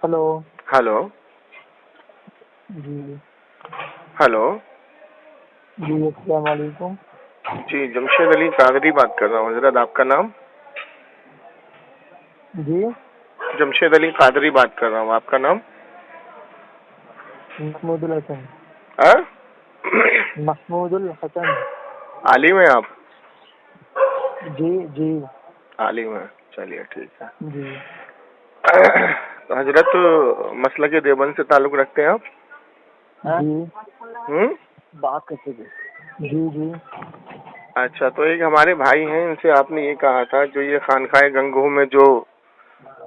Hello. Hello. जी hello. जी, अस्सलाम वालेकुम। जी, जमशेद अली कादरी बात कर रहा हूँ हजरत, आपका नाम? जी, जमशेद अली कादरी बात कर रहा हूँ, आपका नाम? महमूदुल हसन। हाँ? महमूदुल हसन। आलिम है आप? जी जी आलिम है, चलिए ठीक है। जी। तो हजरत, मसला के देवबंद से ताल्लुक रखते हैं आप? जी, बात करते थे। जी जी। अच्छा, तो एक हमारे भाई हैं, इनसे आपने ये कहा था जो ये खानकाए गंगोह में जो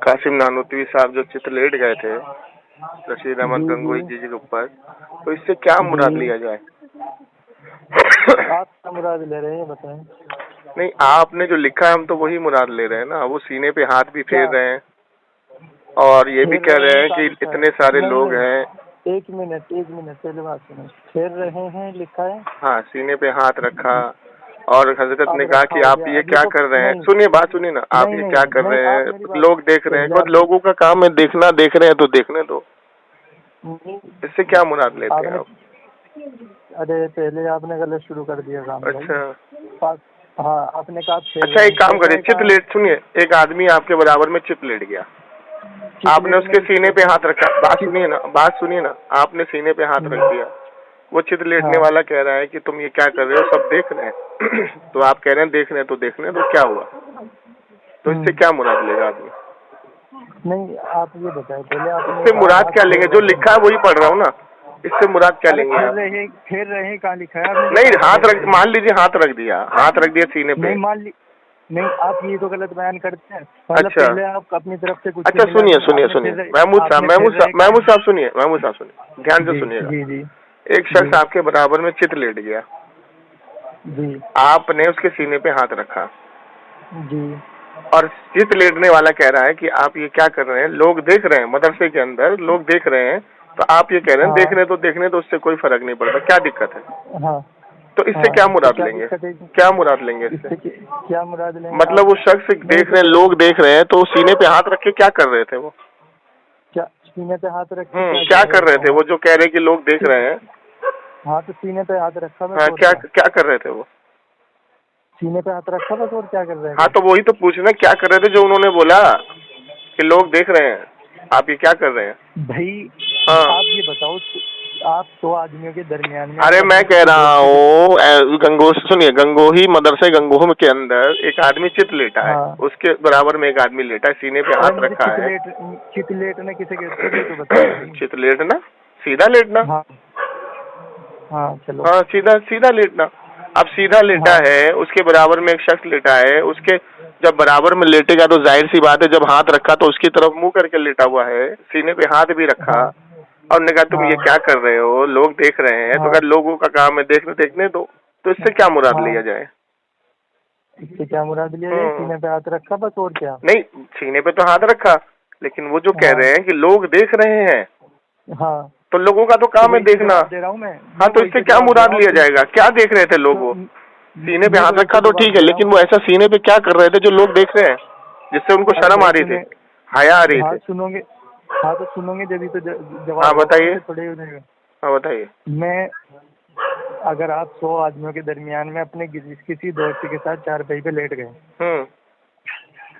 कासिम नानोतवी साहब जो चित लेट गए थे रशीद अहमद जी गंगोही जी जी के ऊपर, तो इससे क्या मुराद जी। लिया जाए? आप क्या मुराद ले रहे हैं, बताएं। नहीं, आपने जो लिखा है हम तो वही मुराद ले रहे हैं ना। वो सीने पे हाथ भी फेर क्या रहे हैं और ये भी फेर कह रहे रहे हैं? हैं कहाँ कि लिखा है? इतने सारे नहीं लोग नहीं, हैं। एक मिनट पहले बात सुनो। फेर रहे हैं लिखा है? हाँ, सीने पे हाथ रखा और हजरत अब ने कहा रखा कि हो आप गया, ये अब ये क्या तो कर रहे हैं। नहीं सुनिए, बात सुनिए ना, आप नहीं ये नहीं क्या कर नहीं, रहे आप मेरी हैं। बात लोग देख रहे हैं, पहले खुद आप लोगों का काम है देखना, देख रहे हैं तो देखने दो। नहीं, इससे क्या मुराद लेते हैं आपने आप? अरे पहले आपने गलत शुरू कर दिया काम भाई। अच्छा हाँ, आपने कहा फेर अच्छा, रहे एक हैं, काम फेर करिए, रहे चित कहाँ है? लेट, सुनिए, एक आदमी आपके बराबर में चित लेट गया, चित आपने लेटने उसके की सीने पे हाथ रखा। बात चित सुनिए ना, बात सुनिए ना, आपने सीने पे हाथ रख दिया। वो चित लेटने हाँ। वाला कह रहा है कि तुम ये क्या कर रहे हो, सब देख रहे हैं। तो आप कह रहे हैं देख रहे हैं तो देखने दो, क्या हुआ? तो इससे क्या मुराद लेगा आदमी? नहीं, आप ये बताएं पहले, आपने इससे कहा मुराद हाथ क्या फेर लेंगे? जो रहे हैं। लिखा है वही पढ़ रहा हूँ ना। इससे मुराद क्या अरे लेंगे आप? फेर रहे हैं कहाँ लिखा है? आपने जो नहीं, कहा हाथ फेर रख, रहे हैं। मान लीजिए हाथ रख दिया सीने पे। नहीं नहीं, आप ये तो गलत बयान करते हैं। मतलब अच्छा पहले आप अपनी तरफ से कुछ अच्छा, नहीं मिला सुनिए दें। सुनिए सुनिए, आपने फेर रहे कहाँ महमूद साहब सुनिए, महमूद साहब सुनिए, ध्यान से जी सुनिएगा। जी जी एक जी शख्स आपके बराबर में चित लेट गया, जी आपने उसके सीने पे हाथ रखा जी और चित लेटने वाला कह रहा है कि आप ये क्या कर रहे हैं, लोग देख रहे हैं, मदरसे के अंदर लोग देख रहे हैं। तो आप ये कह रहे हैं हाँ देखने तो उससे कोई फर्क नहीं पड़ता, क्या दिक्कत है? हाँ तो इससे हाँ। क्या इससे मुराद क्या लेंगे? दिक्कत है? क्या मुराद लेंगे इससे? इससे क्या मुराद लेंगे मतलब आप? वो शख्स नहीं देख तो रहे हैं, लोग देख रहे हैं, तो वो सीने पे हाथ रख के क्या कर रहे थे वो? क्या सीने पे हाथ रख के क्या क्या कर कर रहे रहे थे? थे वो जो कह रहे हैं कि लोग देख रहे हैं? हाँ, तो सीने पे हाथ रखा बस, हाँ, और क्या क्या? क्या कर रहे थे वो? सीने पे हाथ रखा बस, और क्या कर रहे हाँ, थे? तो वही तो पूछना, क्या कर रहे थे जो उन्होंने बोला कि लोग देख रहे हैं, आप ये क्या कर रहे हैं? भाई, हाँ, आप ये बताओ, आप 100 आदमियों के दरमियान में अरे अगर मैं अपने कह किसी रहा दोस्त के हूँ गंगोह, सुनिए, गंगोही मदरसे गंगोह के अंदर एक आदमी चित लेटा है, हाँ। उसके बराबर में एक आदमी लेटा है, सीने पे अरे हाथ मुझे रखा है। चित लेटने किसे कहते हैं ये तो बताओ भाई। चित लेटना, सीधा लेटना। हाँ हाँ, चलो। हाँ, सीधा सीधा लेटना। अब सीधा लेटा हाँ है, उसके बराबर में एक शख्स लेटा है, उसके जब बराबर में लेटेगा तो जाहिर सी बात है, जब हाथ रखा तो उसकी तरफ मुंह करके लेटा हुआ है, सीने पे हाथ भी रखा हाँ और ने कहा तुम हाँ ये क्या कर रहे हो, लोग देख रहे हैं। तो हाँ अगर लोगों का काम है देखने, देखने दो। तो इससे क्या मुराद लिया हाँ। जाए? इससे क्या मुराद लिया जाए? सीने पे हाथ रखा बस, और क्या? नहीं, सीने पे तो हाथ रखा, लेकिन वो जो कह हाँ रहे हैं कि लोग देख रहे हैं, हाँ, तो लोगों का तो तो काम है वही तो देखना। जवाब दे रहा हूँ हाँ, मैं तो वही इससे तो क्या जवाब दे मुराद रहा हूँ लिया जाएगा? क्या देख रहे थे लोग वो? सीने पे मैं हाथ वही रखा तो जवाब ठीक है, दे रहा लेकिन हूँ। वो ऐसा सीने पे क्या कर रहे थे जो लोग देख रहे हैं, जिससे उनको अरे शर्म आ भाई रही सुने, थी, हया आ रही हाँ थी? सुनोगे, हाँ तो सुनोगे जब तो हाँ जवाब होगा, बताइए, ऐसे थोड़े हो जाएगा। हाँ बताइए। मैं अगर आप 100 आदमियों के दरमियान में अपने किसी दोस्त के साथ चारपाई पे लेट गए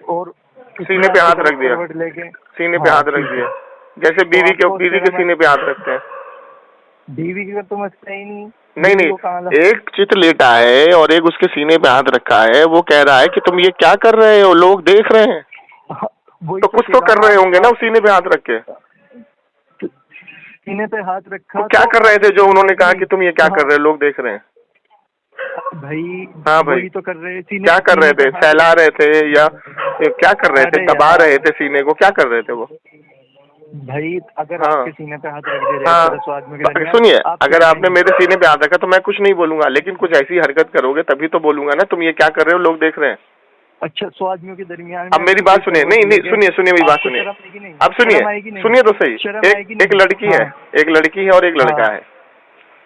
और सीने उसने पे आपकी हाथ तरफ रख दिया, करवट लेके, सीने पे हाँ हाथ रख ठीक है, दिया, जैसे तो आपको बीवी के शर्म सीने पे हाथ रखते हैं। बीवी की तो मसला ही नहीं, नहीं बीवी नहीं, को कहाँ ला। एक चित लेटा है और एक उसके सीने पे हाथ रखा है, वो कह रहा है कि तुम ये क्या कर रहे हो, लोग देख रहे हैं। हाँ, वही तो तो कुछ कह तो रहा कर हूँ। रहे होंगे ना आप सीने पे हाथ रख के। सीने पे हाथ वो रखा क्या तो कर रहे आपको थे जो शर्म उन्होंने आएगी कहा नहीं? कि तुम ये क्या कर हाँ रहे हो, लोग देख रहे हैं? भाई, हाँ भाई, वही तो कर रहे हैं, क्या कर रहे सीने पे थे? हाथ फैला रख। रहे थे या क्या कर रहे थे? अरे दबा यार रहे थे सीने को? क्या कर रहे थे वो? भाई, अगर हाँ आपके सीने पे हाथ रख दे रहे हैं हाँ, 100 आदमी के दरमियान, सुनिए, आप क्या अगर आपने करेंगे? मेरे सीने पे हाथ रखा तो मैं कुछ नहीं बोलूंगा, लेकिन कुछ ऐसी हरकत करोगे तभी तो बोलूंगा ना, तुम ये क्या कर रहे हो, लोग देख रहे हैं। अच्छा, 100 आदमियों के दरमियान अब में मेरी अगर कोई बात सुनिए, करवट नहीं नहीं, लेके, सुनिए सुनिए मेरी बात आपको सुनिए। शर्म आएगी नहीं? अब सुनिए, शर्म आएगी नहीं? सुनिए तो सही। शर्म आएगी एक नहीं? लड़की है, हाँ एक लड़की है और एक हाँ लड़का है,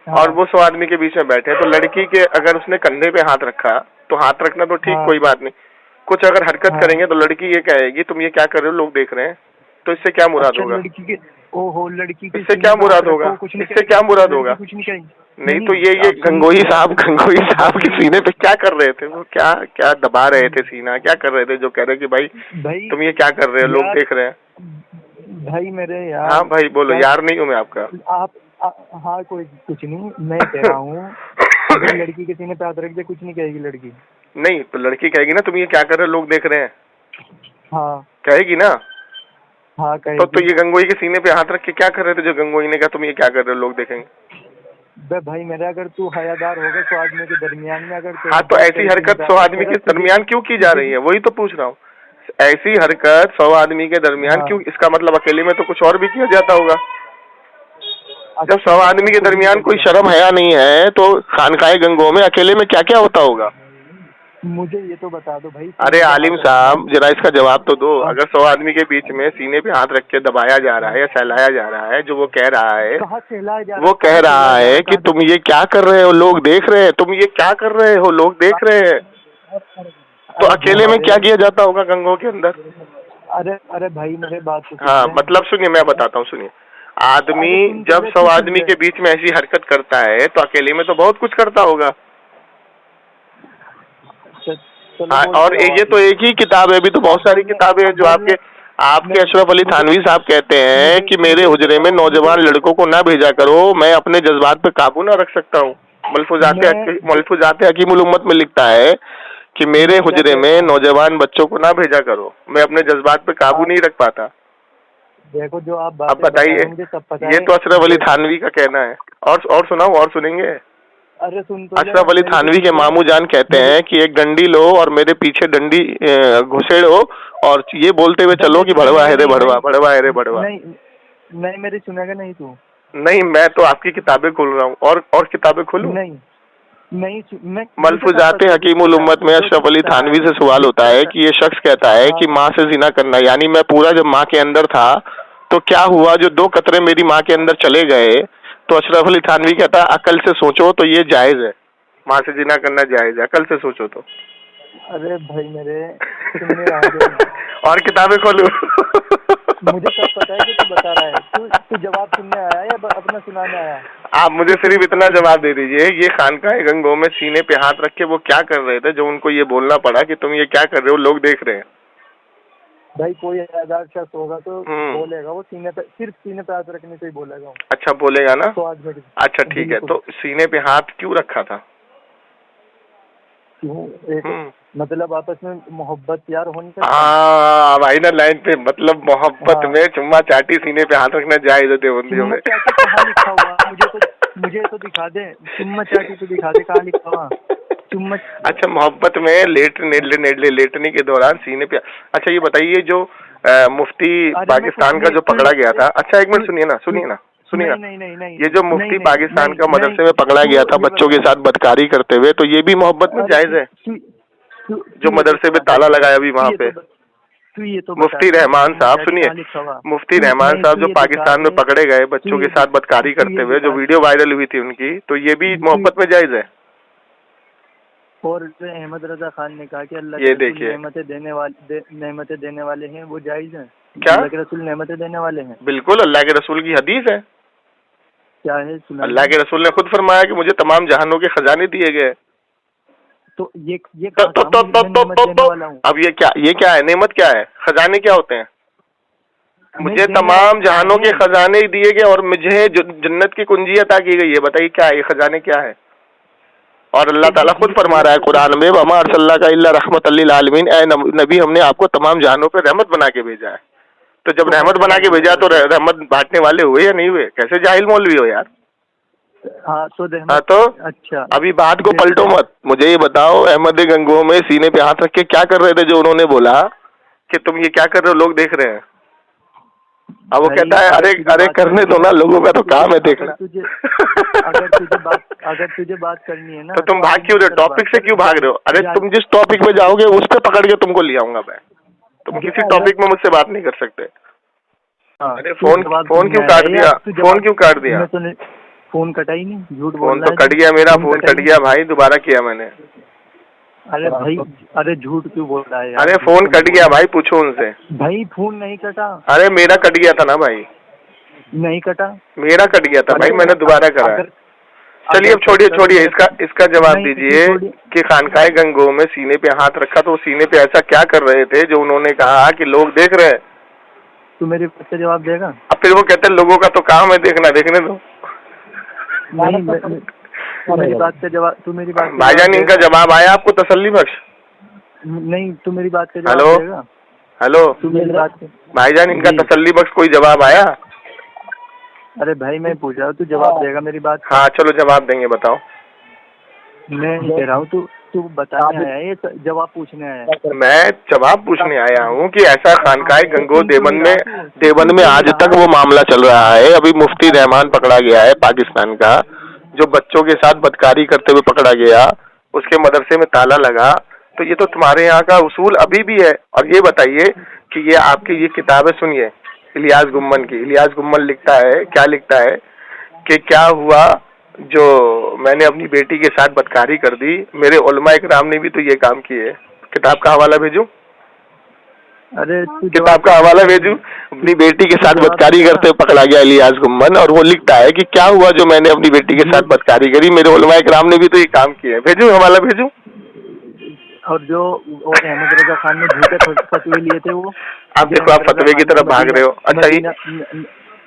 और हाँ वो 100 आदमी के बीच में बैठे हैं। तो लड़की के अगर उसने कंधे पे हाथ रखा तो हाथ रखना तो ठीक, हाँ कोई बात नहीं। कुछ अगर हरकत हाँ करेंगे तो लड़की ये कहेगी तुम ये क्या कर रहे हो, लोग देख रहे हैं। तो इससे क्या मुराद होगा? लड़की के ओहो लड़की के इससे क्या मुराद होगा? इससे क्या मुराद होगा? कुछ नहीं कहेगी। नहीं तो ये गंगोही साहब के सीने पे क्या कर रहे थे? वो क्या दबा रहे थे सीना? क्या कर रहे थे जो कह रहे कि भाई तुम ये क्या कर रहे हो, लोग देख रहे हैं? भाई मेरे यार। हाँ भाई बोलो, यार नहीं हूँ मैं आपका। हाँ कोई कुछ नहीं, मैं कह रहा हूँ अगर लड़की के सीने पे हाथ रख दे कुछ नहीं कहेगी लड़की। नहीं तो लड़की कहेगी ना तुम ये क्या कर रहे हो, लोग देख रहे हैं। हाँ कहेगी ना। हाँ कहेगी। तो ये गंगोही के सीने पे हाथ रख के क्या कर रहे थे जो गंगोही ने कहा तुम ये क्या कर रहे हो, लोग देखेंगे? भाई मेरा अगर तू हयादार होगा 100 आदमी के दरमियान में अगर हाँ तो ऐसी हरकत 100 आदमी के दरमियान क्यों की जा रही है? वही तो पूछ रहा हूँ। ऐसी हरकत 100 आदमी के दरमियान क्यों? इसका मतलब अकेले में तो कुछ और भी किया जाता होगा। जब 100 आदमी के दरमियान कोई शर्म हया नहीं है तो खानकाए गंगोह में अकेले में क्या क्या होता होगा? मुझे ये तो बता दो भाई। अरे आलिम साहब जरा इसका जवाब तो दो। अगर 100 आदमी के बीच में सीने पे हाथ रख के दबाया जा रहा है या सहलाया जा रहा है, जो वो कह रहा है, वो कह रहा है कि तुम ये क्या कर रहे हो, लोग देख रहे हैं, तुम ये क्या कर रहे हो, लोग देख रहे हैं, तो अकेले में क्या किया जाता होगा गंगोह के अंदर? अरे भाई मेरे बात तो हाँ मतलब सुनिए, मैं बताता हूँ, सुनिए। आदमी जब 100 आदमी के बीच में ऐसी हरकत करता है तो अकेले में तो बहुत कुछ करता होगा। हाँ, और ये तो एक ही किताब है, अभी तो बहुत सारी किताबें हैं जो आपके अशरफ अली थानवी साहब कहते हैं कि मेरे हुजरे में नौजवान लड़कों को ना भेजा करो, मैं अपने जज्बात पे काबू ना रख सकता हूँ। मलफूजाते हकीमुल उम्मत में लिखता है कि मेरे हुजरे में नौजवान बच्चों को ना भेजा करो, मैं अपने जज्बात पे काबू नहीं रख पाता। देखो जो आप अब बताइए, ये तो अशरफ अली थानवी का कहना है। और सुनाओ, और सुनेंगे? अरे सुन तो अशरफ अली थानवी के मामू जान कहते हैं कि एक डंडी लो और मेरे पीछे डंडी घुसेड़ो और ये बोलते हुए चलो कि भड़वा है रे भड़वा, भड़वा है रे भड़वा। नहीं मेरी सुनेगा नहीं तू? नहीं मैं तो आपकी किताबें खोल रहा हूँ। और किताबें खोलूं? नहीं मलफूजाते हकीमुल उम्मत में अशरफ अली थानवी से सवाल होता है कि ये शख्स कहता है कि माँ से जिना करना, यानी मैं पूरा जब माँ के अंदर था तो क्या हुआ, जो 2 कतरे मेरी माँ के अंदर चले गए, तो अशरफ अली थानवी कहता है अकल से सोचो तो ये जायज है, माँ से जिना करना जायज है, अकल से सोचो तो। अरे भाई मेरे और किताबें खोलूं? मुझे सब पता है कि तू बता रहा है, तू जवाब सुनने आया या अपना सुनाने आया? आप मुझे सिर्फ इतना जवाब दे दीजिए, ये खानकाए गंगोह में सीने पे हाथ रख के वो क्या कर रहे थे जो उनको ये बोलना पड़ा कि तुम ये क्या कर रहे हो, लोग देख रहे हैं? भाई कोई हयादार शख्स होगा तो बोलेगा, वो सिर्फ सीने पे हाथ रखने से ही बोलेगा। अच्छा बोलेगा ना? तो अच्छा ठीक है, तो सीने पे हाथ क्यों रखा था? क्यों? मतलब आपस में मोहब्बत यार होनी चाहिए। हाँ भाई ना लाइन पे, मतलब मोहब्बत में चुम्मा चाटी सीने पे हाथ रखना जायज है देवबंदियों में। लिखा हुआ मुझे तो दिखा दे, चुम्मा चाटी तो दिखा दे, कहाँ लिखा हुआ चुम्मा? अच्छा मोहब्बत में लेटने के दौरान सीने पे। अच्छा ये बताइए जो मुफ्ती पाकिस्तान का जो पकड़ा गया था, अच्छा एक मिनट सुनिए ना, नहीं, ये जो मुफ्ती पाकिस्तान का मदरसे में पकड़ा गया था बच्चों के साथ बदकारी करते हुए, तो ये भी मोहब्बत में जायज है? जो मदरसे में ताला लगाया अभी वहाँ पे मुफ्ती रहमान साहब, सुनिए, मुफ्ती रहमान साहब जो पाकिस्तान में पकड़े गए बच्चों के साथ बदकारी करते हुए, जो वीडियो वायरल हुई थी उनकी, तो ये भी मोहब्बत में जायज है? और अहमद रजा खान ने कहा कि अल्लाह ये देखिए नेमतें देने वाले हैं, वो जायज है। क्या? अल्लाह के रसूल नेमतें देने वाले हैं। बिल्कुल, अल्लाह के रसूल की हदीस है। क्या है? अल्लाह के रसूल ने खुद फरमाया कि मुझे तमाम जहानों के खजाने दिए गए। तो ये अब ये क्या है? नेमत क्या है? खजाने क्या होते हैं? मुझे तमाम जहानों के खजाने दिए गए और मुझे जन्नत की कुंजी अता की गई है। बताइए क्या है ये खजाने, क्या है? और अल्लाह ताला खुद फरमा रहा है कुरान में, वमा अरसलनाका इल्ला रहमतल लिल आलमीन, ऐ नबी हमने आपको तमाम जहानों पे रहमत बना के भेजा है। तो जब रहमत बना के भेजा तो रहमत बांटने वाले हुए या नहीं हुए? कैसे जाहिल मौलवी हो यार? हाँ तो अच्छा, अभी बात को पलटो मत, मुझे ये बताओ अहमद गंगोह में सीने पे हाथ रख के क्या कर रहे थे जो उन्होंने बोला कि तुम ये क्या कर रहे हो, लोग देख रहे हैं? अब वो कहता है अरे करने दो ना, लोगों का तो काम है देखना। अगर तुझे बात करनी है ना तो तुम भाग क्यों रहे हो? टॉपिक से क्यों भाग रहे हो? अरे तुम जिस टॉपिक में जाओगे उस पे पकड़ के तुमको ले आऊंगा मैं। तुम किसी टॉपिक में मुझसे बात नहीं कर सकते। अरे फोन क्यों काट दिया? फोन क्यों काट दिया? फोन कटा ही नहीं, झूठ बोल रहा है। फोन तो कट गया, मेरा फोन कट गया भाई, दोबारा किया मैंने। अरे भाई, अरे झूठ क्यों बोल रहा है यार? अरे फोन कट गया भाई, पूछो उनसे। भाई फोन नहीं कटा। अरे मेरा कट गया था ना भाई। नहीं कटा, मेरा कट गया था भाई, मैंने दोबारा करा है। चलिए अब छोड़िए, इसका जवाब दीजिए कि खानकाए गंगोह में सीने पे हाथ रखा तो सीने पे ऐसा क्या कर रहे थे जो उन्होंने कहा कि लोग देख रहे हैं? तू मेरी बात का जवाब देगा? अब फिर वो कहते हैं लोगों का तो काम है देखना, देखने दो। नहीं, तू मेरी बात का जवाब, तू मेरी बात भाईजान इनका जवाब आया आपको तसल्ली बख्श? नहीं, तू मेरी बात का जवाब देगा? हेलो, तू मेरी बात भाईजान इनका तसल्ली बख्श कोई जवाब आया? अरे भाई मैं पूछ रहा हूँ, तू जवाब देगा मेरी बात? हाँ चलो जवाब देंगे, बताओ। मैं कह रहा हूँ तू बताने आया है, जवाब पूछने आया है? मैं जवाब पूछने आया हूँ कि ऐसा खानकाए गंगोह देवबंद में आज तक वो मामला चल रहा है। अभी मुफ्ती रहमान पकड़ा गया है पाकिस्तान का, जो बच्चों के साथ बदकारी करते हुए पकड़ा गया, उसके मदरसे में ताला लगा। तो ये तो तुम्हारे यहाँ का उसूल अभी भी है। और ये बताइए कि ये आपकी ये किताब है, सुनिए, इलियास गुम्मन की। इलियास गुम्मन लिखता है, क्या लिखता है कि क्या हुआ जो मैंने अपनी बेटी के साथ बदकारी कर दी, मेरे उलमा इकराम ने भी तो ये काम किए। किताब का हवाला भेजूं? अरे किताब का हवाला भेजूं? अपनी बेटी के साथ बदकारी करते हुए पकड़ा गया इलियास गुम्मन, और वो लिखता है कि क्या हुआ जो मैंने अपनी बेटी के साथ बदकारी करी, मेरे उलमा इकराम ने भी तो ये काम किए। भेजूं, हवाला भेजूं? और जो अहमद रजा खान ने झूठे फतवे लिए थे, वो आप देखो, आप फतवे की तरफ भाग रहे हो। अच्छा,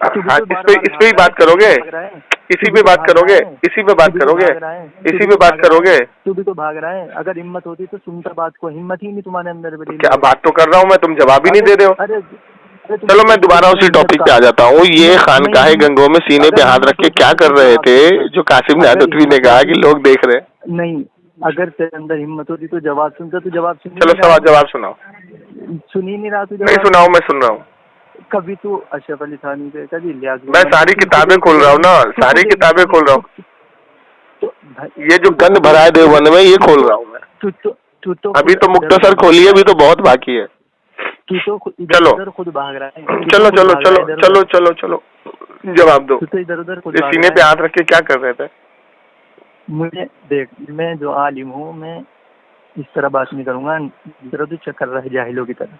हाँ, इस पे ही बात करोगे? इसी पे बात करोगे? इसी पे बात करोगे? इसी पे बात करोगे? तू भी तो भाग रहा है। अगर हिम्मत होती तो सुनता बात को, हिम्मत ही नहीं तुम्हारे अंदर। क्या बात तो कर रहा हूँ मैं, तुम जवाब ही नहीं दे रहे हो। अरे चलो मैं दोबारा उसी टॉपिक पे आ जाता हूँ। ये खानकाहे गंगोह में सीने पे हाथ रख के क्या कर रहे थे जो कासिम नादवी ने कहा कि लोग देख रहे? नहीं, अगर तेरे अंदर हिम्मत होती तो जवाब सुनता, तो जवाब सुन। चलो जवाब सुनाओ। सुन ही नहीं रहा तू? नहीं सुनाओ, मैं सुन रहा हूँ। कभी तू अशरफ अली थानी पे, कभी इलियास। मैं सारी किताबें खोल रहा हूँ ना, सारी किताबें खोल रहा हूँ। ये जो गंद भरा है देवबंद में, ये खोल रहा हूँ मैं। तू अभी तो मुख्तसर खोली है, अभी तो बहुत बाकी है। तू तो चलो खुद भाग रहा है। चलो जवाब दो। तू तो इधर उधर सीने पे हाथ रख के क्या कर रहे थे? मुझे देख, मैं जो आलिम हूँ, मैं इस तरह बात नहीं करूँगा इधर उधर चक्कर रहे जाहिलों की तरह।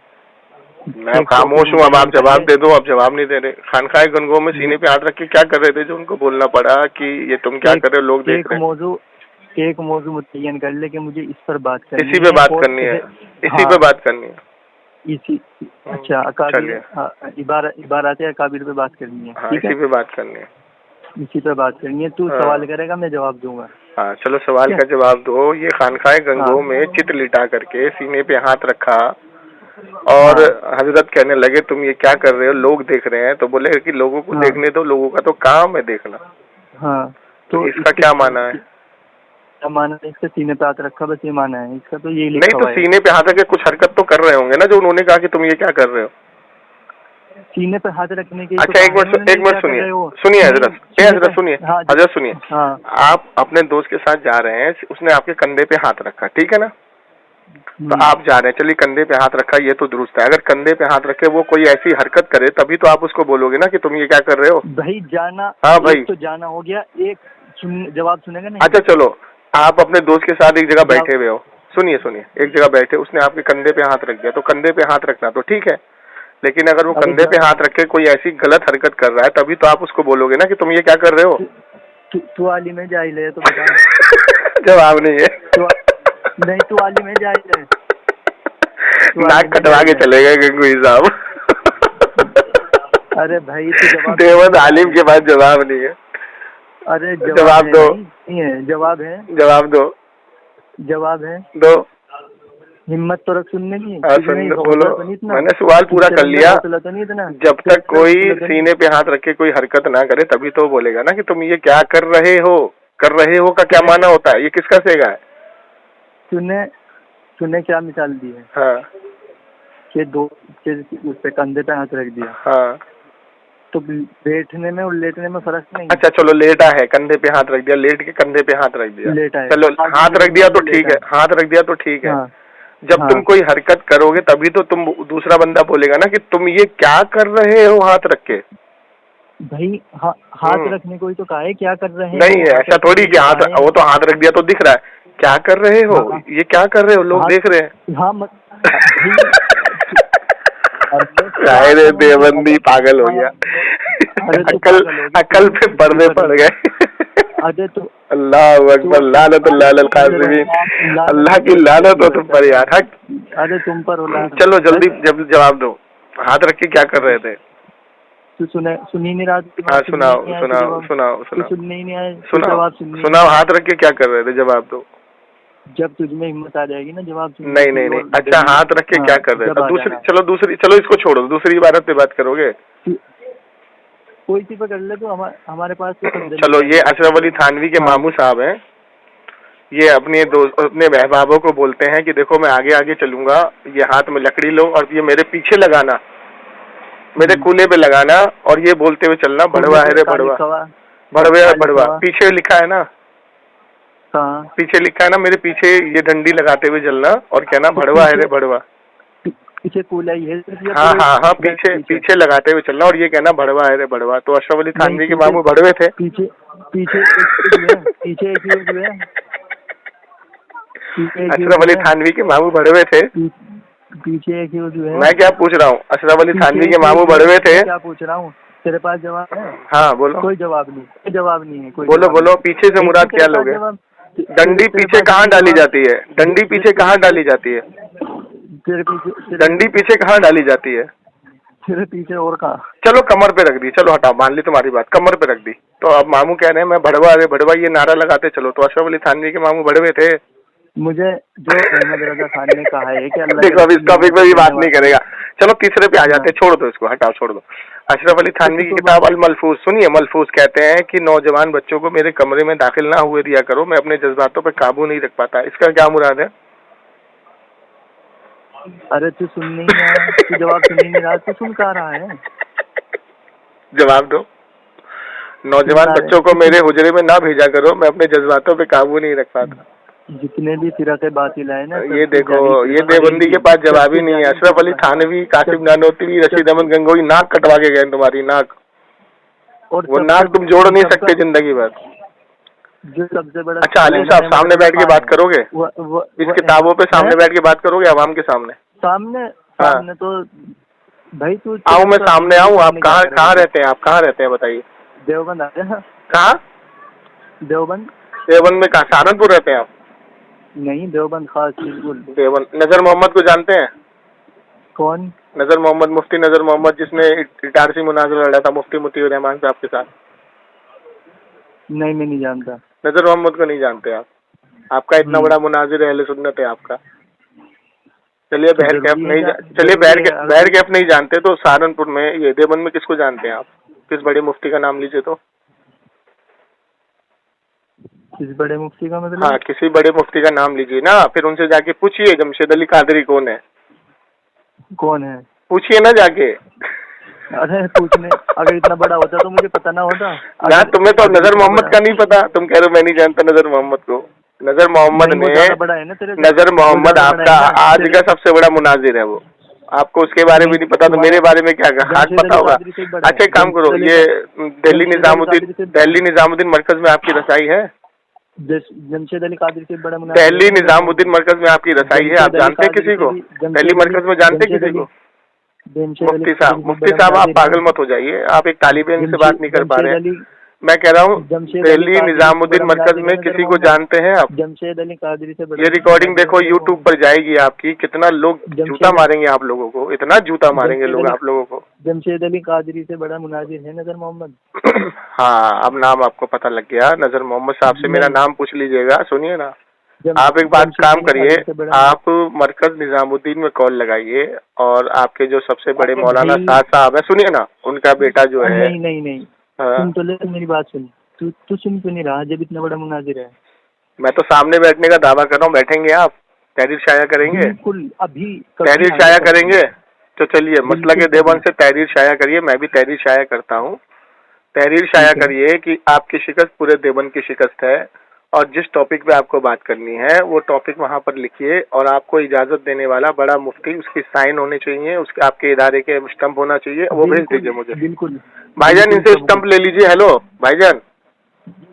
मैं खामोश हूँ, अब आप जवाब दे दो। आप जवाब नहीं दे रहे। खानकाहे गंगोह में सीने पे हाथ रख के क्या कर रहे थे जो उनको बोलना पड़ा कि ये तुम क्या कर रहे हो, लोग देख रहे हैं? एक मौजू मुतय्यन कर ले कि मुझे इस पर बात करनी है। इसी पे बात करनी है, इसी पे बात करनी है। इसी अच्छा, अकाबिर इबारत अकाबिर पे बात करनी है। हाँ, इसी पे बात करनी है, इसी पे बात करनी है। तू सवाल करेगा, मैं जवाब दूंगा। हाँ चलो सवाल का जवाब दो। ये खानकाहे गंगोह में चित लिटा करके सीने पे हाथ रखा और हजरत कहने लगे तुम ये क्या कर रहे हो, लोग देख रहे हैं। तो बोले कि लोगों को देखने दो, लोगों का तो काम है देखना। हाँ, तो इसका क्या माना है? क्या माना है इसका? सीने पे हाथ रखा, बस ये माना है इसका। तो ये नहीं, तो सीने पे हाथ रख के कुछ हरकत तो कर रहे होंगे ना जो उन्होंने कहा कि तुम ये क्या कर रहे हो। सीने पे हाथ रखने के। अच्छा एक मिनट सुनिए हजरत सुनिए। आप अपने दोस्त के साथ जा रहे हैं, उसने आपके कंधे पे हाथ रखा, ठीक है ना? तो आप जा रहे हैं, चलिए कंधे पे हाथ रखा, ये तो दुरुस्त है। अगर कंधे पे हाथ रखे वो कोई ऐसी हरकत करे तभी तो आप उसको बोलोगे ना कि तुम ये क्या कर रहे हो। भाई जाना, हाँ भाई, तो जाना हो गया। एक जवाब सुनेगा नहीं? अच्छा चलो, आप अपने दोस्त के साथ एक जगह बैठे हुए हो, सुनिए एक जगह बैठे, उसने आपके कंधे पे हाथ रख दिया, तो कंधे पे हाथ रखना तो ठीक है। लेकिन अगर वो कंधे पे हाथ रख के कोई ऐसी गलत हरकत कर रहा है तभी तो आप उसको बोलोगे ना कि तुम ये क्या कर रहे हो। तू आलिम में जाहिल है तो बता। जवाब नहीं है। नहीं, तू आलिम में जाहिल है। नाक कटवा के चले गए गंगोही साहब। अरे भाई देवबंद आलिम के पास जवाब नहीं है। अरे जवाब दो। जवाब है, जवाब दो। जवाब है दो। हिम्मत तो रख सुनने की। बोलो, मैंने सवाल पूरा कर लिया। जब तक कोई सीने पे हाथ रख के कोई हरकत ना करे तभी तो बोलेगा ना कि तुम ये क्या कर रहे हो। कर रहे हो का क्या माना होता है, ये किसका सेगा है? तूने क्या मिसाल दी है? हाँ, कि उस पे कंधे पे हाथ रख दिया। हाँ, तो बैठने में और लेटने में फर्क नहीं? अच्छा चलो, लेटा है, कंधे पे हाथ रख दिया, लेट के कंधे पे हाथ रख दिया, लेटा है, चलो हाथ रख दिया तो ठीक है, हाथ रख दिया तो ठीक है। जब तुम कोई हरकत करोगे तभी तो तुम दूसरा बंदा बोलेगा ना कि तुम ये क्या कर रहे हो हाथ रख के। भाई हाथ रखने को ही तो कहा है, क्या कर रहे हैं? नहीं है ऐसा थोड़ी कि हाथ, वो तो हाथ रख दिया तो दिख रहा है। क्या कर रहे हो? हाँ। ये क्या कर रहे हो? लोग देख रहे हैं। हाँ मत शायद देवबंदी पागल हो गया। अकल पे पर्दे पड़ गए। अरे तो अल्लाह अकबर, लानतुल्लाह अलल काज़िमीन। अल्लाह की लानत हो तुम पर यार। हक। अरे तुम पर चलो जल्दी जवाब दो। हाथ रख के क्या कर रहे थे? तू सुन ही नहीं रहा। हाँ सुनाओ सुनाओ सुनाओ सुनाओ। सुनने ही नहीं आए। सुनाओ हाथ रख के क्या कर रहे थे? जवाब दो। जब तुझमें हिम्मत आ जाएगी ना जवाब सुनने। नहीं नहीं नहीं, अच्छा हाथ रख के क्या कर रहे थे? दूसरी, चलो इसको छोड़ो, दूसरी इबारत पे बात करोगे? कोई सी पकड़ ले तो हमारे पास तो। चलो ये अशरफ अली थानवी के मामू साहब हैं। ये अपने अहबाबों को बोलते हैं कि देखो मैं आगे आगे चलूंगा, ये हाथ में लकड़ी लो और ये मेरे पीछे लगाना, मेरे कूल्हे पे लगाना और ये बोलते हुए चलना, भड़वा है रे भड़वा, भड़वे है भड़वा। पीछे लिखा है ना? पीछे लिखा है ना, मेरे पीछे ये डंडी लगाते हुए चलना और कहना भड़वा है रे भड़वा। पीछे कूल्हा ही है। हाँ हाँ हाँ, पीछे लगाते हुए चलना और ये कहना भड़वा है रे भड़वा। तो अशरफ अली थानवी के मामू भड़वे थे। पीछे अशरफ अली थानवी के मामू भड़वे थे। पीछे एक ही है। मैं क्या पूछ रहा हूँ? अशरफ अली थानवी के मामू भड़वे थे। क्या पूछ रहा हूँ? तेरे पास जवाब है? हाँ बोलो। कोई जवाब नहीं है। बोलो पीछे से मुराद क्या लोगे? डंडी पीछे कहाँ डाली जाती है? डंडी पीछे कहाँ डाली जाती है? डंडी पीछे कहाँ डाली जाती है? तेरे पीछे और कहाँ? चलो कमर पे रख दी, चलो हटाओ, मान ली तुम्हारी बात, कमर पे रख दी। तो अब मामू कह रहे हैं मैं भड़वा अरे भड़वा ये नारा लगाते चलो। तो अशरफ अली थानवी के मामू भड़वे थे। मुझे जो अहमद रजा खान ने कहा है कि देखो अब इस टॉपिक पे भी बात नहीं करेगा। चलो तीसरे पे आ जाते, छोड़ दो इसको, हटाओ छोड़ दो। अशरफ अली थानवी की किताब अल मलफूज सुनिए। मलफूज कहते हैं कि नौजवान बच्चों को मेरे कमरे में दाखिल ना हुए दिया करो, मैं अपने जज्बातों पे काबू नहीं रख पाता। इसका क्या मुराद है? अरे तू सुन नहीं रहा, तू जवाब सुन नहीं रहा, तू सुन कहाँ रहा है? जवाब दो। नौजवान बच्चों को मेरे हुजरे में ना भेजा करो, मैं अपने जज्बातों पे काबू नहीं रख पाता। जितने भी फिरके बातिल है ना, ये देखो ये देवबंदी के पास जवाब ही नहीं है। अशरफ अली थानवी, कासिम नानोतवी, रशीद अहमद गंगोई नाक कटवा के गए तुम्हारी नाक, और वो नाक तुम जोड़ नहीं सकते जिंदगी भर। जो सबसे बड़ा। अच्छा आलिम साहब सामने बैठ के बात करोगे? इस किताबों पे सामने बैठ के बात करोगे आवाम के सामने? सामने तो भाई तू आओ, मैं सामने आऊँ? आप कहाँ रहते हैं? आप कहाँ रहते हैं बताइए? देवबंद। कहाँ? देवबंद में कहाँ? सहारनपुर रहते हैं आप? नहीं, देवबंद खास बिल्कुल। देवबंद। नजर मोहम्मद को जानते हैं? कौन? नजर मोहम्मद, मुफ्ती नजर मोहम्मद, जिसने इटारसी मुनाज़रा लड़ा था मुफ्ती मुतीउर रहमान साहब के साथ। नहीं, मैं नहीं जानता। नजर मोहम्मद को नहीं जानते आप? आपका इतना बड़ा मुनाजिर अहले सुन्नत है आपका। चलिए बैठ के आप नहीं जानते तो सहारनपुर में ये देवबंद में किसको जानते हैं आप? किस बड़े मुफ्ती का नाम लीजिए तो। किस बड़े मुफ्ती का मतलब? हाँ किसी बड़े मुफ्ती का नाम लीजिए ना, फिर उनसे जाके पूछिए जमशेद अली कादरी कौन है। पूछिए ना जाके। अरे पूछने अगर इतना बड़ा होता तो मुझे पता ना होता ना। तुम्हें तो नजर मोहम्मद का नहीं पता, तुम कह रहे हो मैं नहीं जानता नजर मोहम्मद को। नजर मोहम्मद ने, नजर मोहम्मद आपका आज का सबसे बड़ा मुनाजिर है वो। आपको उसके बारे में नहीं पता तो मेरे बारे में क्या हाथ पता होगा? अच्छा एक काम करो, ये दिल्ली निजामुद्दीन मरकज में आपकी रसाई है? जमशेद अली कादरी से बड़ा दिल्ली निजामुद्दीन मरकज में आपकी रसाई है? आप जानते हैं किसी को दिल्ली मरकज में? जानते किसी को? मुफ्ती साहब आप पागल मत हो जाइए, आप एक तालिब इल्म से बात नहीं कर पा रहे हैं। मैं कह रहा हूँ दिल्ली निजामुद्दीन मरकज में किसी को जानते हैं आप? जमशेद अली कादरी से। ये रिकॉर्डिंग देखो यूट्यूब पर जाएगी आपकी, कितना लोग जूता मारेंगे आप लोगों को, इतना जूता मारेंगे लोग आप लोगों को। जमशेद अली कादरी से बड़ा मुनाजिर है नजर मोहम्मद। हाँ अब नाम आपको पता लग गया। नजर मोहम्मद साहब से मेरा नाम पूछ लीजिएगा। सुनिए ना, आप एक बात काम करिए, आप मरकज निजामुद्दीन में कॉल लगाइए और आपके जो सबसे बड़े मौलाना साहब है, सुनिए ना, उनका बेटा जो है। नहीं सुन तो ले, मेरी बात सुन। तू सुन तो नहीं रहा जब इतना बड़ा मुनाजिर है? मैं तो सामने बैठने का दावा कर रहा हूँ। बैठेंगे आप? तहरीर शाया करेंगे? बिल्कुल। अभी तहरीर शाया करेंगे तो चलिए मसला के देवबंद से तहरीर शाया करिए। मैं भी तहरीर शाया करता हूँ। तहरीर शाया करिए कि आपकी शिकस्त पूरे देवबंद की शिकस्त है और जिस टॉपिक पे आपको बात करनी है वो टॉपिक वहाँ पर लिखिए और आपको इजाजत देने वाला बड़ा मुफ्ती, उसकी साइन होने चाहिए, उसके आपके इदारे के स्टंप होना चाहिए, वो भेज दीजिए मुझे। बिल्कुल भाईजान, इनसे स्टंप ले लीजिए। हेलो भाईजान।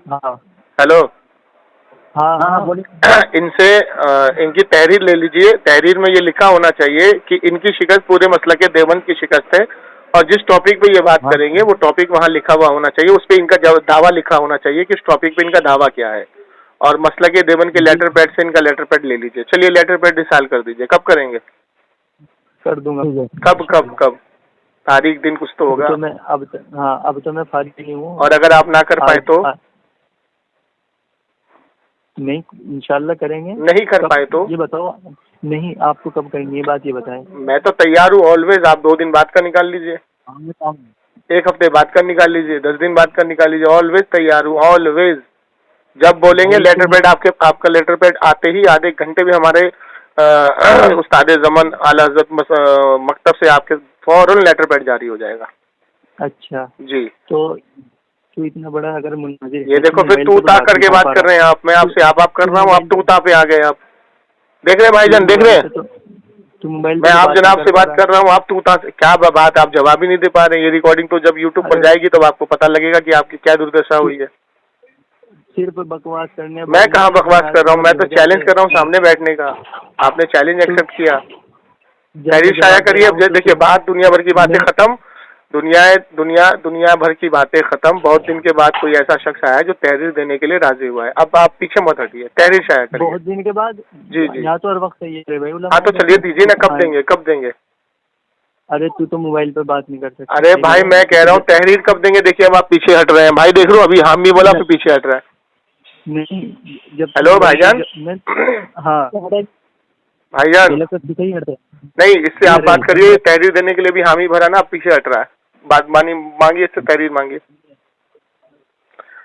हाँ हेलो। हाँ हाँ बोलिए। इनसे इनकी तहरीर ले लीजिए। तहरीर में ये लिखा होना चाहिए कि इनकी शिकस्त पूरे मसलक देवबंद की शिकस्त है, और जिस टॉपिक पे ये बात करेंगे वो टॉपिक वहाँ लिखा हुआ होना चाहिए, उस पे इनका दावा लिखा होना चाहिए कि इस टॉपिक पे इनका दावा क्या है, और मसलक देवबंद के लेटर पैड से इनका लेटर पैड ले लीजिए। चलिए लेटर पैड रिसाल कर दीजिए। कब करेंगे? कर दूंगा। कब कब कब? तारीख दिन कुछ तो होगा। तो मैं अब तो मैं फारिग नहीं हूँ। और अगर आप ना कर पाए तो? नहीं, इंशाल्लाह करेंगे। नहीं कर पाए तो? ये बताओ। नहीं, आपको कब करेंगे ये बात ये बताएं। मैं तो तैयार हूँ ऑलवेज। आप 2 दिन बाद का निकाल लीजिए, 1 हफ्ते बाद का निकाल लीजिए, 10 दिन बाद का निकाल लीजिए। ऑलवेज तैयार हूँ, ऑलवेज। जब बोलेंगे लेटर पैड, आपका लेटर पैड आते ही आधे घंटे भी हमारे उस्ताद जमन आला हज़रत मकतब से आपके फौरन लेटर पैड जारी हो जाएगा। अच्छा जी। तो इतना बड़ा अगर मुनाजिर, ये देखो फिर तू ता करके बात कर रहे हैं आप। मैं आपसे आप कर रहा हूँ, आप तू ता पे आ गए। आप देख रहे हैं भाईजान, देख रहे हैं? तो मोबाइल मैं आप जनाब से बात कर रहा हूँ, आप तू ता से क्या बात? आप जवाब ही नहीं दे पा रहे हैं। ये रिकॉर्डिंग तो जब यूट्यूब पर जाएगी तब आपको पता लगेगा कि आपकी क्या दुर्दशा हुई है। सिर्फ बकवास करने। मैं कहाँ बकवास कर रहा हूँ? मैं तो चैलेंज कर रहा हूँ सामने बैठने का। आपने चैलेंज एक्सेप्ट किया। तहरीर शाया करिए। अब देखिए, बात दुनिया भर की बातें खत्म, दुनिया भर की बातें खत्म। बहुत दिन के बाद कोई ऐसा शख्स आया जो तहरीर देने के लिए राजी हुआ है। अब आप पीछे मत हटिए, तहरीर शाया करिए। बहुत दिन के बाद? जी जी। यहाँ तो हर वक्त चाहिए भाई। हाँ तो चलिए दीजिए ना। कब देंगे, कब देंगे? अरे तू तो मोबाइल पे बात नहीं कर सकता। अरे भाई मैं कह रहा हूँ तहरीर कब देंगे? देखिए अब आप पीछे हट रहे हैं भाई। देख लो अभी हम भी बोला, फिर पीछे हट रहा है। नहीं, जब हेलो भाईजान। हाँ भाईजान नहीं, इससे आप बात करिए। तहरीर देने के लिए भी हामी भरा ना, आप पीछे हट रहा है। बात मांगिए, इससे तहरीर मांगिए।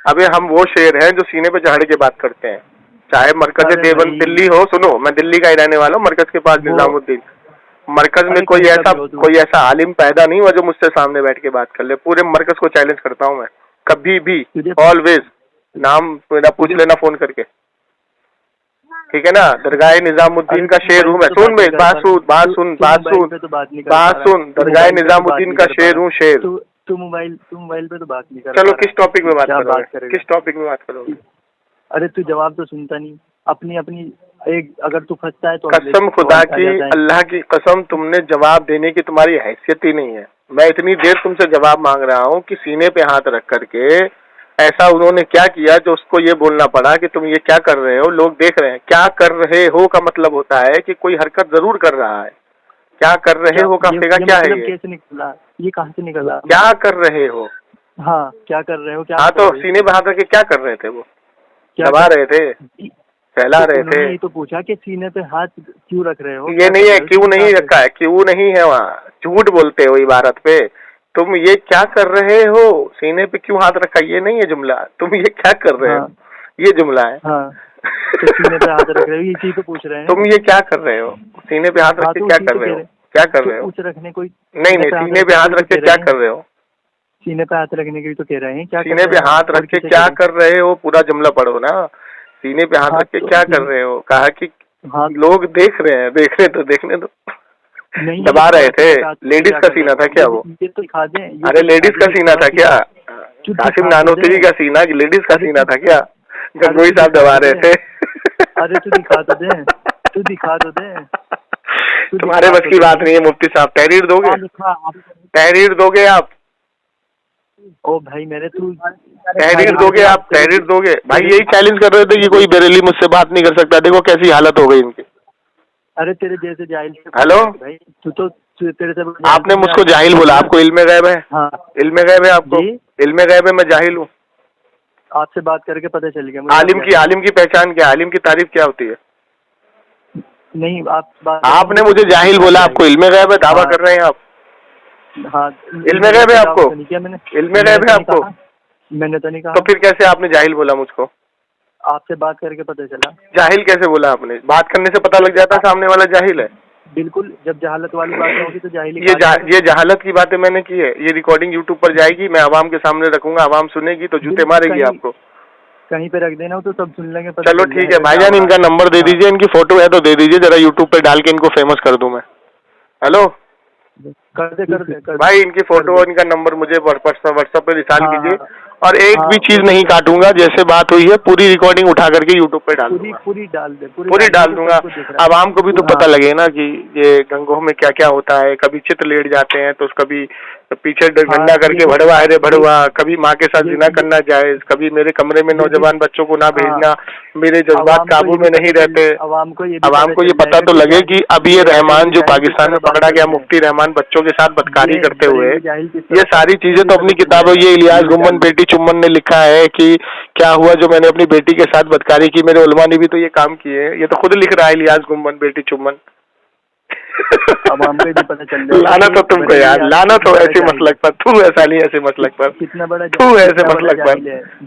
अबे हम वो शेर हैं जो सीने पे चढ़ के बात करते हैं, चाहे मरकज देवबंद दिल्ली हो। सुनो, मैं दिल्ली का ही रहने वाला हूँ, मरकज के पास निजामुद्दीन। मरकज में कोई ऐसा आलिम पैदा नहीं हुआ जो मुझसे सामने बैठ के बात कर ले। पूरे मरकज को चैलेंज करता हूँ मैं, कभी भी, ऑलवेज। नाम मेरा पूछ लेना फोन करके, ठीक है ना? दरगाह निजामुद्दीन का शेर हूँ मैं। सुन बे, बात सुन। दरगाह निजामुद्दीन का शेर हूँ, शेर। तू मोबाइल पे तो बात नहीं कर। चलो किस टॉपिक में बात करोगे? किस टॉपिक में बात करोगे? अरे तू जवाब तो सुनता नहीं। अपनी एक, अगर तू फंसता है तो कसम खुदा की, अल्लाह की कसम, तुमने जवाब देने की तुम्हारी हैसियत ही नहीं है। मैं इतनी देर तुमसे जवाब मांग रहा हूँ कि सीने पे हाथ रख करके ऐसा उन्होंने क्या किया जो उसको ये बोलना पड़ा कि तुम ये क्या कर रहे हो? लोग देख रहे हैं। क्या कर रहे हो का मतलब होता है कि कोई हरकत जरूर कर रहा है। क्या कर रहे हो का फेगा क्या है? ये कैसे निकला? ये कहाँ से निकला? क्या कर रहे हो? हाँ, क्या कर रहे हो? क्या? हाँ तो सीने पे हाथ रख के क्या कर रहे थे? वो दबा रहे थे, फैला रहे थे। ये तो पूछा कि सीने पे हाथ क्यों रख रहे हो? ये नहीं है, क्यों नहीं रखा है, क्यों नहीं है वहाँ। झूठ बोलते हो इबारत पे। तुम ये क्या कर रहे हो? सीने पे क्यों हाथ रखा? ये नहीं है जुमला। तुम ये क्या कर रहे हो, ये जुमला है। हाँ, तो सीने पे हाथ रख रहे हो, ये चीज तो पूछ रहे हैं। तुम ये क्या कर रहे हो? सीने पे हाथ रख के क्या कर रहे हो? क्या कर रहे हो? पूछ रखने कोई नहीं, सीने पे हाथ रख के क्या कर रहे हो? सीने पे हाथ रखने के लिए तो कह रहे हैं। क्या सीने पे हाथ रख के क्या कर रहे हो? पूरा जुमला पढ़ो ना। सीने पे हाथ रख के क्या कर रहे हो? कहा कि लोग देख रहे हैं। देखने दो। दबा रहे थे। लेडीज का सीना था क्या वो? अरे लेडीज का सीना था क्या? कासिम नानोत्री का सीना, लेडीज का सीना था क्या? गंगोई साहब दबा रहे थे। अरे तू दिखा तो दे। तुम्हारे बस की बात नहीं है मुफ्ती साहब। तहरीर दोगे? तहरीर दोगे आप? ओ भाई मेरे, तू तहरीर दोगे आप? तहरीर दोगे? भाई यही चैलेंज कर रहे थे कि कोई बरेली मुझसे बात नहीं कर सकता। देखो कैसी हालत हो गई इनकी। अरे तेरे जैसे जाहिल। हेलो, भाई तू तो तेरे से आपने मुझको जाहिल बोला। आपको इल्मे गैब है? हाँ, इल्मे गैब है आपको? इल्मे गैब है, मैं जाहिल हूँ। आपसे बात करके पता चल गया। आलिम की पहचान क्या? आलिम की तारीफ क्या होती है? नहीं, आपने मुझे जाहिल बोला, आपको इल्मे गैब है, दावा कर रहे हैं आप। हाँ, इल्मे गैब है आपको? इल्मे गैब है आपको? मैंने तो नहीं कहा। तो फिर कैसे आपने जाहिल बोला मुझको? आपसे बात करके पता चला। जाहिल कैसे बोला आपने? बात करने से पता लग जाता सामने वाला जाहिल है। बिल्कुल, जब जहालत वाली बातें होगी तो जाहिल। ये जहालत की बातें मैंने की है। ये रिकॉर्डिंग यूट्यूब पर जाएगी, मैं आवाम के सामने रखूंगा, आवाम सुनेगी तो जूते मारेगी आपको। कहीं पे रख देना तो सब सुन लेंगे। चलो ठीक है भाईजान, इनका नंबर दे दीजिए, इनकी फोटो है तो दे दीजिए, जरा यूट्यूब पे डाल के इनको फेमस कर दूं मैं। हेलो, कर दे भाई, इनकी फोटो और इनका नंबर मुझे व्हाट्सएप पे रिसाल कीजिए और एक भी चीज नहीं काटूंगा, जैसे बात हुई है पूरी रिकॉर्डिंग उठा करके यूट्यूब पे डाल दूंगा। पूरी डाल दे, पूरी डाल दूंगा। आवाम को भी तो पता लगे ना कि ये गंगोह में क्या क्या होता है। कभी चित लेट जाते हैं तो कभी पीछे गंदा करके भड़वा है रे भड़वा, कभी माँ के साथ जिना करना जायज, कभी मेरे कमरे में नौजवान बच्चों को ना भेजना, मेरे जज्बात काबू में नहीं रहते। आवाम को ये पता तो लगे कि अब ये रहमान जो पाकिस्तान में पकड़ा गया, मुफ्ती रहमान बच्चों के साथ बदकारी करते हुए, ये सारी चीजें तो अपनी किताबों, ये इलियास गुम्मन बेटी चुम्बन ने लिखा है कि क्या हुआ जो मैंने अपनी बेटी के साथ बदकारी की, मेरे उलमा ने भी तो ये काम किए। ये तो खुद लिख रहा है इलियास गुम्मन बेटी चुम्बन। लाना तो तुमको यार, लाना तो ऐसे मसलक पर, तू ऐसा नहीं ऐसे मसलक पर, कितना बड़ा तू ऐसे मसलक पर,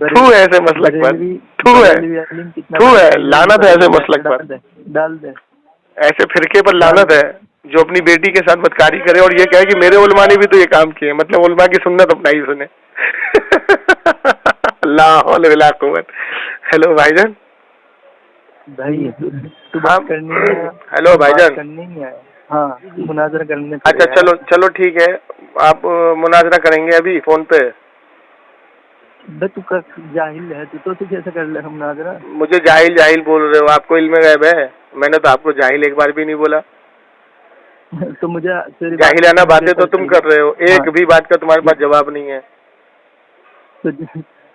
तू ऐसे मसलक पर, तू है लाना तो ऐसे मसलक पर डाल दे। ऐसे फिरके पर लानत है जो अपनी बेटी के साथ बदकारी करे और ये कहे कि मेरे उलमा ने भी तो ये काम किए, मतलब उलमा की सुन्नत अपनाई उसने। ला हौल वला कुव्वत। हेलो भाईजान। भाई तू बात करनी है। हेलो भाईजान। करनी है, हाँ मुनाजरा करने। अच्छा चलो ठीक है, आप मुनाजरा करेंगे अभी फोन पे? तू जाहिल है, तू कैसे कर ले मुनाजरा? मुझे जाहिल बोल रहे हो, आपको इल्म गैब है? मैंने तो आपको जाहिल एक बार भी नहीं बोला। तो मुझे जाहिलाना बातें तो तुम कर रहे हो, एक भी बात का तुम्हारे पास जवाब नहीं है।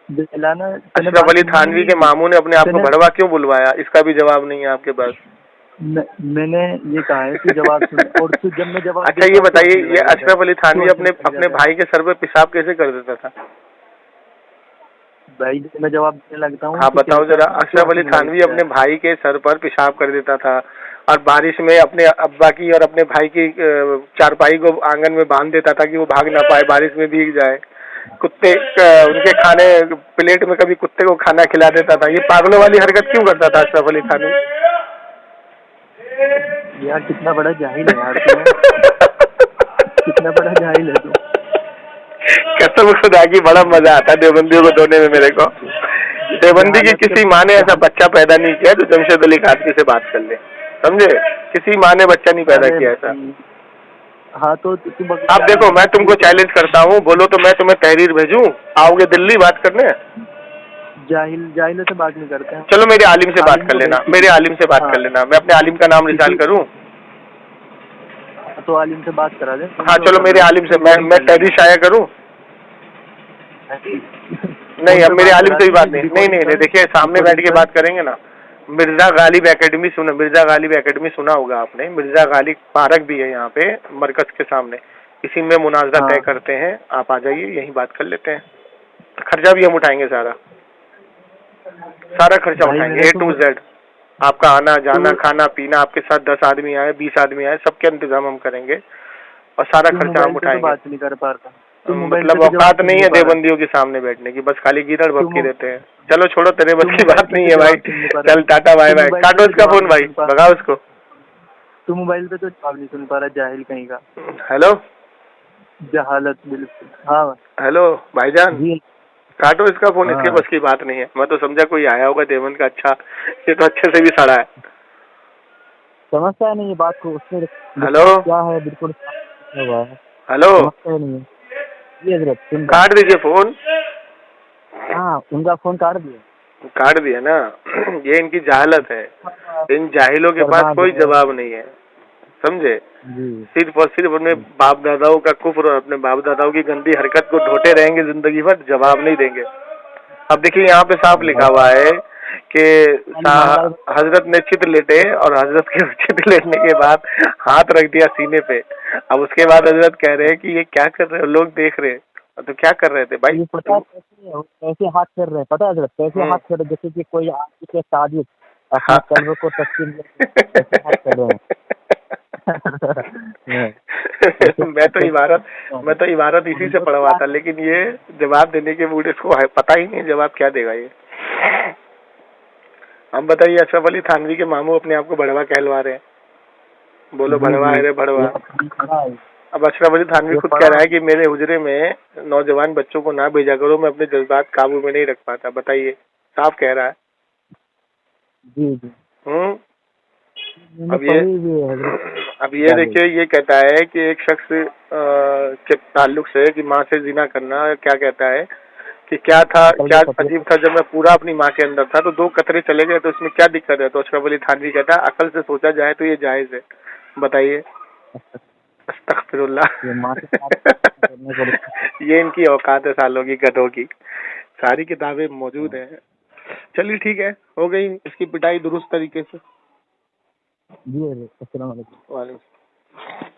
अशरफ अली थानवी के मामू ने अपने आप को भड़वा क्यों बुलवाया, इसका भी जवाब नहीं है आपके पास। मैंने ये कहा है कि जवाब सुन, और तू जब मैं जवाब। अच्छा ये बताइए, ये अशरफ अली थानवी अपने भाई के सर पे पेशाब कैसे कर देता था? भाई मैं जवाब देने लगता हूँ। हाँ बताओ जरा। अशरफ अली थानवी अपने भाई के सर पर पेशाब कर देता था और बारिश में अपने अब्बा की और अपने भाई की चारपाई को आंगन में बांध देता था कि वो भाग ना पाए, बारिश में भीग जाए। कुत्ते उनके खाने प्लेट में कभी कुत्ते को खाना खिला देता था। ये पागलों वाली हरकत क्यों करता था अशरफ अली थानवी? यार कितना बड़ा जाहिल है यार तू। कितना बड़ा जाहिल है तू। कसम खुदा की बड़ा मजा आता है देवबंदियों को धोने में मेरे को। देवबंदी की किसी माँ ने ऐसा बच्चा पैदा नहीं किया जो जमशेद अली कादरी से बात कर ले, समझे? किसी माँ ने बच्चा नहीं पैदा किया ऐसा। हाँ तो आप देखो, मैं तुमको चैलेंज करता हूँ, बोलो तो मैं तुम्हें तहरीर भेजूं, आओगे दिल्ली बात करने? जाहिल से बात नहीं करते हैं। चलो मेरे आलिम से बात कर लेना, मेरे आलिम से बात कर लेना। मैं अपने आलिम का नाम रिसाल करूं? तो आलिम से बात करा दे। हाँ चलो मेरे आलिम से मैं तहरीर शाया करूं? नहीं, अब मेरे आलिम से भी बात नहीं। देखिए सामने बैठ के बात करेंगे ना। मिर्जा गालिब एकेडमी सुना, मिर्जा गालिब एकेडमी सुना होगा आपने। मिर्जा गालिब पार्क भी है यहाँ पे मरकज के सामने, इसी में मुनाजरा तय करते हैं। आप आ जाइए, यही बात कर लेते हैं। खर्चा भी हम उठाएंगे, सारा खर्चा उठाएंगे A to Z। आपका आना जाना खाना पीना, आपके साथ 10 आदमी आए 20 आदमी आए, सबके इंतजाम हम करेंगे और सारा खर्चा हम उठाएंगे। बात नहीं कर पाता, मतलब औकात नहीं है देवबंदियों के सामने बैठने की, बस खाली गिरड़ भपकी देते हैं। चलो छोड़ो, तेरे बस की बात नहीं है भाई। चल टाटा बाय बाय, काटो इसका फोन भाई, भगाओ उसको। तू मोबाइल पे तो जवाब नहीं सुन पा रहा, जाहिल कहीं का। हेलो, जहालत बिल्कुल। हाँ हेलो भाईजान, काटो इसका फोन, इसके बस की बात नहीं है। मैं तो समझा कोई आया होगा देवबंद का। अच्छा, ये तो अच्छे से भी सड़ा है। समझता नहीं बात को उसने। हेलो क्या है, बिल्कुल हेलो, काट दीजिए फोन। हाँ उनका फोन काट दिया ना। ये इनकी जहालत है, इन जाहिलों के पास कोई जवाब नहीं है, समझे? सिर्फ और सिर्फ अपने बाप दादाओं का कुफ्र और अपने बाप दादाओं की गंदी हरकत को ढोते रहेंगे जिंदगी भर, जवाब नहीं देंगे। अब देखिए यहाँ पे साफ लिखा हुआ है कि हजरत ने चित लेटे और हजरत के चित लेटने के बाद हाथ रख दिया सीने पे। अब उसके बाद हजरत कह रहे हैं कि ये क्या कर रहे हो, लोग देख रहे। तो क्या कर रहे थे भाई? कैसे हाथ कर रहे हैं पता है हजरत? कैसे हाथ कर रहे, जैसे कि कोई आदमी के साजिश अपने कल्ब को तस्लीम कर रहे हैं। मैं तो इबारत इसी से पढ़वाता, लेकिन ये जवाब देने के मूड इसको पता ही नहीं जवाब क्या देगा ये। हम बताइए, अशरफ अली थानवी के मामू अपने आप को भड़वा कहलवा रहे हैं। बोलो भड़वा है रे भड़वा। अब अशरफ अली थानवी खुद कह रहा है कि मेरे हुजरे में नौजवान बच्चों को ना भेजा करो, मैं अपने जज्बात काबू में नहीं रख पाता। बताइए, साफ कह रहा है। अब ये देखिए, ये कहता है कि एक शख्स के ताल्लुक से कि माँ से जिना करना, क्या कहता है कि क्या था, क्या अजीब था। जब मैं पूरा अपनी माँ के अंदर था तो 2 कतरे चले गए तो इसमें क्या दिक्कत है? तो अशरफ अली थानवी कहता है अकल से सोचा जाए तो ये जायज है। बताइए। अस्तगफिरुल्लाह। ये इनकी औकात है सालों की, गधों की। सारी किताबें मौजूद हैं। चलिए ठीक है, हो गई इसकी पिटाई दुरुस्त तरीके से। जी। अस्सलाम वालेकुम। वालेकुम।